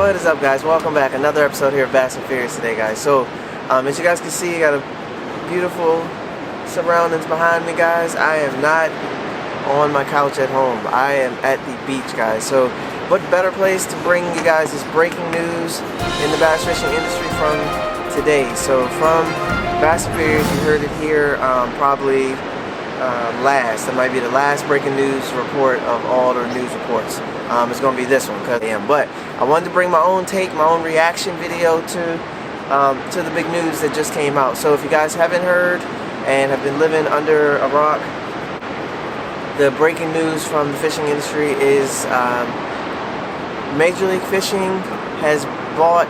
What is up, guys? Welcome back. Another episode here of Bass and Furious today, guys. So, as you guys can see, I got a beautiful surroundings behind me, guys. I am not on my couch at home. I am at the beach, guys. So, what better place to bring you guys this breaking news in the bass fishing industry from today? So, from Bass and Furious, you heard it here probably last. That might be the last breaking news report of all the news reports. It's going to be this one because I am. But I wanted to bring my own take, my own reaction video to the big news that just came out. So if you guys haven't heard and have been living under a rock, the breaking news from the fishing industry is Major League Fishing has bought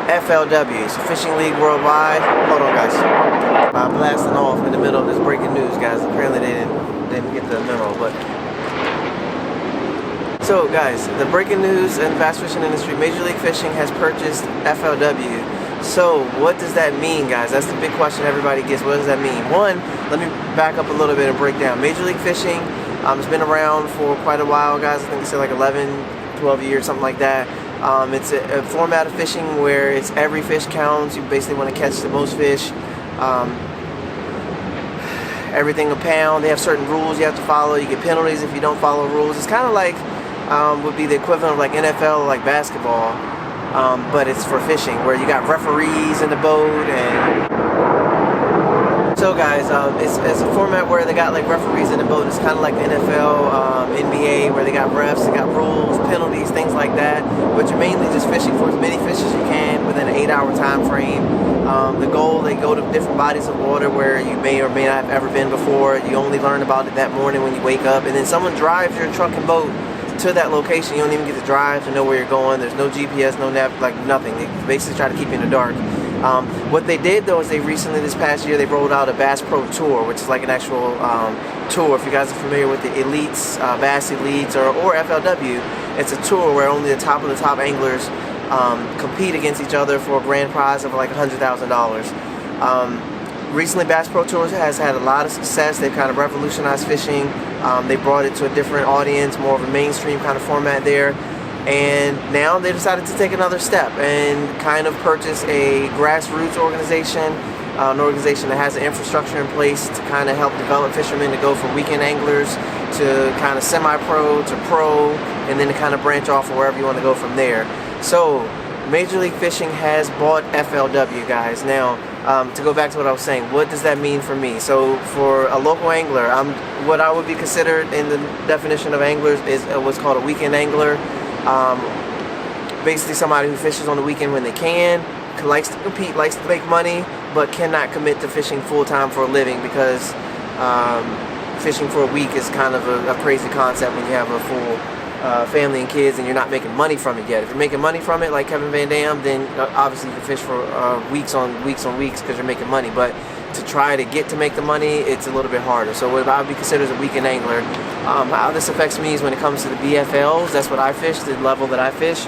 FLW, so Fishing League Worldwide. Hold on, guys. I'm blasting off in the middle of this breaking news, guys. Apparently they didn't get the memo, but so, guys, the breaking news in the bass fishing industry: Major League Fishing has purchased FLW. So, what does that mean, guys? That's the big question everybody gets. What does that mean? One, let me back up a little bit and break down. Major League Fishing has been around for quite a while, guys. I think it's like 11, 12 years, something like that. It's a format of fishing where it's every fish counts. You basically want to catch the most fish. Everything a pound. They have certain rules you have to follow. You get penalties if you don't follow rules. It's kind of like would be the equivalent of like NFL or like basketball, but it's for fishing, where you got referees in the boat. And so, guys, it's a format where they got like referees in the boat. It's kind of like the NFL, NBA, where they got refs, they got rules, penalties, things like that. But you're mainly just fishing for as many fish as you can within an 8-hour time frame. The goal, they go to different bodies of water where you may or may not have ever been before. You only learn about it that morning when you wake up, and then someone drives your truck and boat to that location. You don't even get to drive to know where you're going. There's no GPS, no nav, like nothing. They basically try to keep you in the dark. What they did, though, is they recently, this past year, they rolled out a Bass Pro Tour, which is like an actual tour. If you guys are familiar with the Elites, Bass Elites, or FLW, it's a tour where only the top of the top anglers compete against each other for a grand prize of like $100,000. Recently, Bass Pro Tours has had a lot of success. They've kind of revolutionized fishing. They brought it to a different audience, more of a mainstream kind of format there. And now they decided to take another step and kind of purchase a grassroots organization, an organization that has the infrastructure in place to kind of help develop fishermen to go from weekend anglers to kind of semi-pro to pro, and then to kind of branch off or wherever you want to go from there. So, Major League Fishing has bought FLW, guys. Now, to go back to what I was saying, what does that mean for me? So, for a local angler, what I would be considered in the definition of anglers is what's called a weekend angler. Basically somebody who fishes on the weekend when they can, likes to compete, likes to make money, but cannot commit to fishing full-time for a living, because fishing for a week is kind of a crazy concept when you have a full family and kids and you're not making money from it yet. If you're making money from it like Kevin Van Dam, then obviously you can fish for weeks on weeks because you're making money. But to try to get to make the money, it's a little bit harder. So what I would be considered as a weekend angler, how this affects me is when it comes to the BFLs, that's what I fish, the level that I fish.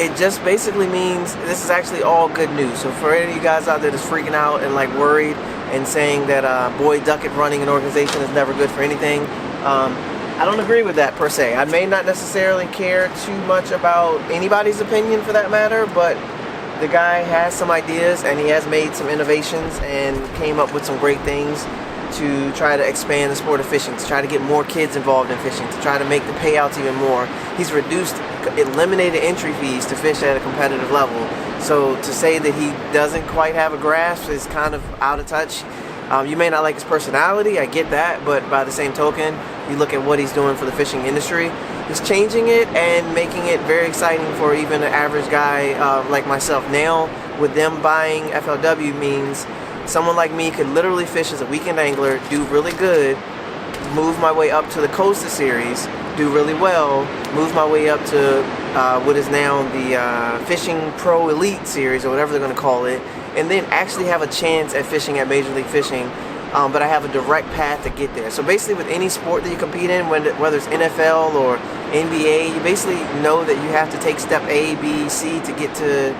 It just basically means this is actually all good news. So for any of you guys out there that's freaking out and like worried and saying that Boyd Duckett running an organization is never good for anything, I don't agree with that per se. I may not necessarily care too much about anybody's opinion for that matter, but the guy has some ideas and he has made some innovations and came up with some great things to try to expand the sport of fishing, to try to get more kids involved in fishing, to try to make the payouts even more. He's eliminated entry fees to fish at a competitive level. So to say that he doesn't quite have a grasp is kind of out of touch. You may not like his personality, I get that, but by the same token, you look at what he's doing for the fishing industry. He's changing it and making it very exciting for even an average guy like myself. Now, with them buying FLW means someone like me could literally fish as a weekend angler, do really good, move my way up to the Costa Series, do really well, move my way up to what is now the Fishing Pro Elite Series, or whatever they're going to call it, and then actually have a chance at fishing at Major League Fishing, but I have a direct path to get there. So basically with any sport that you compete in, whether it's NFL or NBA, you basically know that you have to take step A, B, C to get to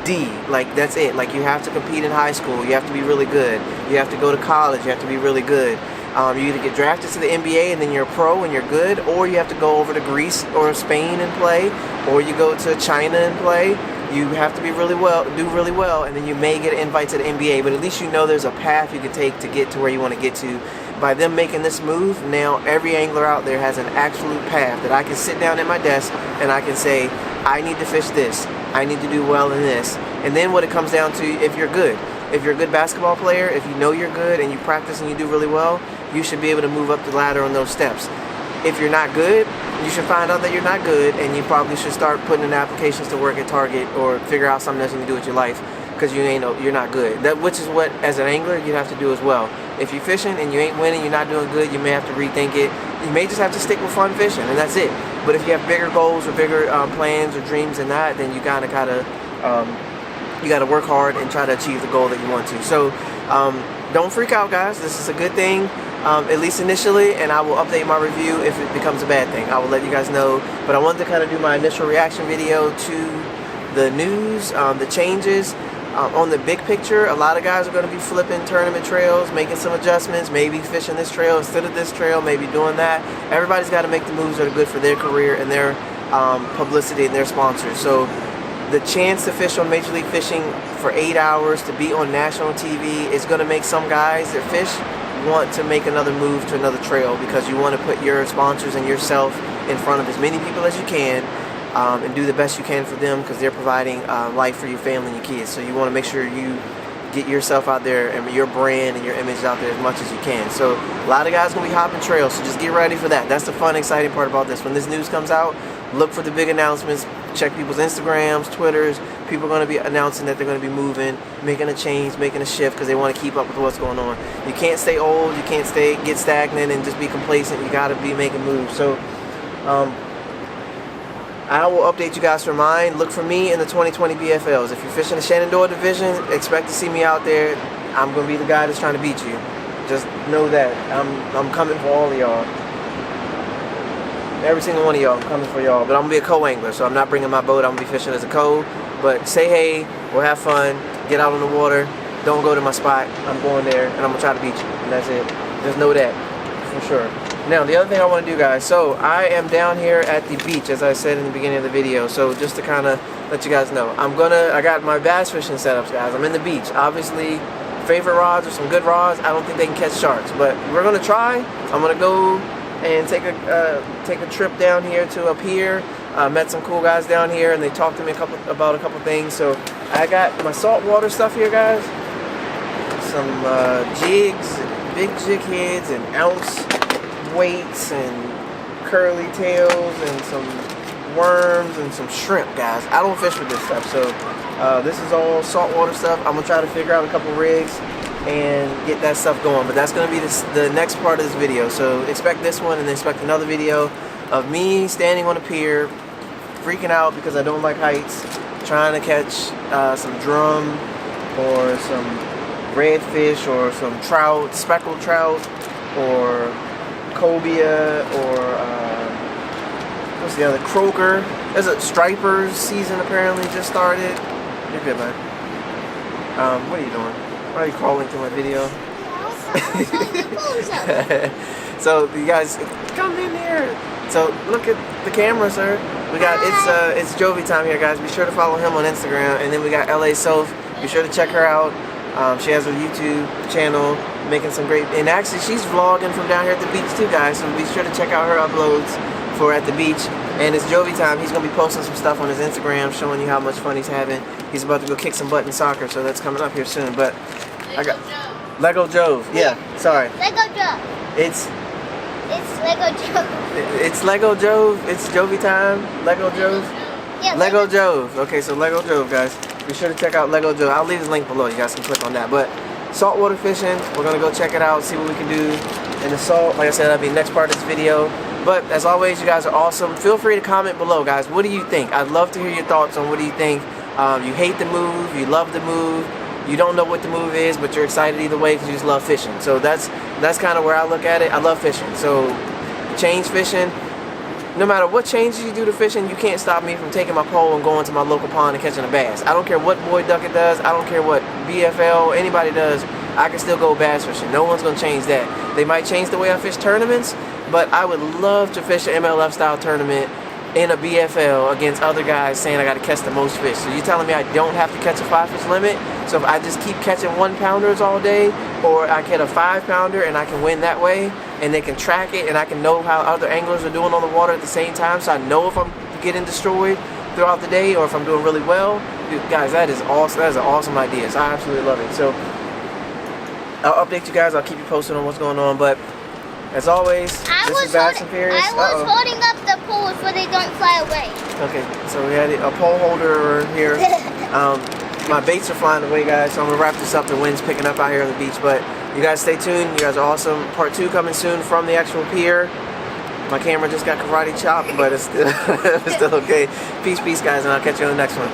D. Like, that's it. Like, you have to compete in high school, you have to be really good, you have to go to college, you have to be really good. You either get drafted to the NBA and then you're a pro and you're good, or you have to go over to Greece or Spain and play, or you go to China and play. You have to do really well, and then you may get an invite to the NBA, but at least you know there's a path you can take to get to where you want to get to. By them making this move, now every angler out there has an absolute path that I can sit down at my desk and I can say, I need to fish this, I need to do well in this. And then what it comes down to, if you're good, if you're a good basketball player, if you know you're good and you practice and you do really well, you should be able to move up the ladder on those steps. If you're not good, you should find out that you're not good, and you probably should start putting in applications to work at Target or figure out something else you can do with your life, because you're not good. Which is what, as an angler, you have to do as well. If you're fishing and you ain't winning, you're not doing good, you may have to rethink it. You may just have to stick with fun fishing, and that's it. But if you have bigger goals or bigger plans or dreams than that, then you gotta work hard and try to achieve the goal that you want to. So don't freak out, guys. This is a good thing, at least initially, and I will update my review if it becomes a bad thing. I will let you guys know. But I wanted to kind of do my initial reaction video to the news, the changes. On the big picture, a lot of guys are going to be flipping tournament trails, making some adjustments, maybe fishing this trail instead of this trail, maybe doing that. Everybody's got to make the moves that are good for their career and their publicity and their sponsors. So the chance to fish on Major League Fishing for 8 hours, to be on national TV, is going to make some guys that fish want to make another move to another trail, because you want to put your sponsors and yourself in front of as many people as you can. And do the best you can for them, because they're providing life for your family and your kids. So you want to make sure you get yourself out there and your brand and your image out there as much as you can. So a lot of guys are going to be hopping trails, so just get ready for that. That's the fun, exciting part about this. When this news comes out, look for the big announcements. Check people's Instagrams, Twitters. People are going to be announcing that they're going to be moving, making a change, making a shift, because they want to keep up with what's going on. You can't stay old. You can't get stagnant and just be complacent. You got to be making moves. So I will update you guys for mine. Look for me in the 2020 BFLs. If you're fishing the Shenandoah division, expect to see me out there. I'm going to be the guy that's trying to beat you. Just know that. I'm coming for all of y'all. Every single one of y'all, I'm coming for y'all. But I'm going to be a co-angler, so I'm not bringing my boat. I'm going to be fishing as a co. But say hey, we'll have fun, get out on the water. Don't go to my spot. I'm going there, and I'm going to try to beat you. And that's it. Just know that, for sure. Now, the other thing I want to do, guys, so I am down here at the beach, as I said in the beginning of the video. So just to kind of let you guys know, I got my bass fishing setups, guys. I'm in the beach. Obviously, favorite rods are some good rods. I don't think they can catch sharks, but we're going to try. I'm going to go and take a trip down here to a pier. Met some cool guys down here, and they talked to me about a couple things. So I got my saltwater stuff here, guys. Some jigs, big jig heads, and ounce weights, and curly tails, and some worms, and some shrimp, guys. I don't fish with this stuff, so this is all saltwater stuff. I'm gonna try to figure out a couple rigs and get that stuff going, but that's gonna be the next part of this video. So expect this one, and then expect another video of me standing on a pier, freaking out because I don't like heights, trying to catch some drum or some redfish or some trout, speckled trout, or cobia, or what's the other, croaker. There's a stripers season apparently just started. You're good, man. What are you doing? Why are you crawling through my video? So you guys come in here. So look at the camera, sir. We got it's Jovi time here, guys. Be sure to follow him on Instagram, and then we got LA Soph. Be sure to check her out. She has her YouTube channel, making some great, and actually she's vlogging from down here at the beach too, guys, so be sure to check out her uploads for at the beach. And it's Jovi time. He's going to be posting some stuff on his Instagram showing you how much fun he's having. He's about to go kick some butt in soccer, so that's coming up here soon. But I got Lego Jove. Yeah, sorry. Lego Jove. It's Lego Jove. It's Lego Jove. It's Jovi time. Lego Jove. Yeah, Lego Jove. Okay, so Lego Jove, guys. Be sure to check out Lego Jove. I'll leave his link below. You guys can click on that. But saltwater fishing, we're going to go check it out, see what we can do in the salt. Like I said, that'll be the next part of this video. But as always, you guys are awesome. Feel free to comment below, guys. What do you think? I'd love to hear your thoughts on what do you think. You hate the move, you love the move, you don't know what the move is, but you're excited either way because you just love fishing. So that's kind of where I look at it. I love fishing. So change fishing. No matter what changes you do to fishing, you can't stop me from taking my pole and going to my local pond and catching a bass. I don't care what Boyd Duckett does. I don't care what BFL, anybody does. I can still go bass fishing. No one's gonna change that. They might change the way I fish tournaments, but I would love to fish an MLF style tournament in a BFL against other guys saying I got to catch the most fish. So you're telling me I don't have to catch a 5-fish limit? So if I just keep catching 1-pounders all day, or I get a 5-pounder and I can win that way, and they can track it, and I can know how other anglers are doing on the water at the same time, so I know if I'm getting destroyed throughout the day or if I'm doing really well. Dude, guys, that is awesome. That is an awesome idea. So I absolutely love it. So I'll update you guys. I'll keep you posted on what's going on. But as always, this is Bass and Furious. I was holding up the poles so they don't fly away. Okay, so we had a pole holder here. My baits are flying away, guys, so I'm gonna wrap this up. The wind's picking up out here on the beach, but you guys stay tuned. You guys are awesome. Part 2 coming soon from the actual pier. My camera just got karate chopped, but it's still, it's still okay. Peace, guys, and I'll catch you on the next one.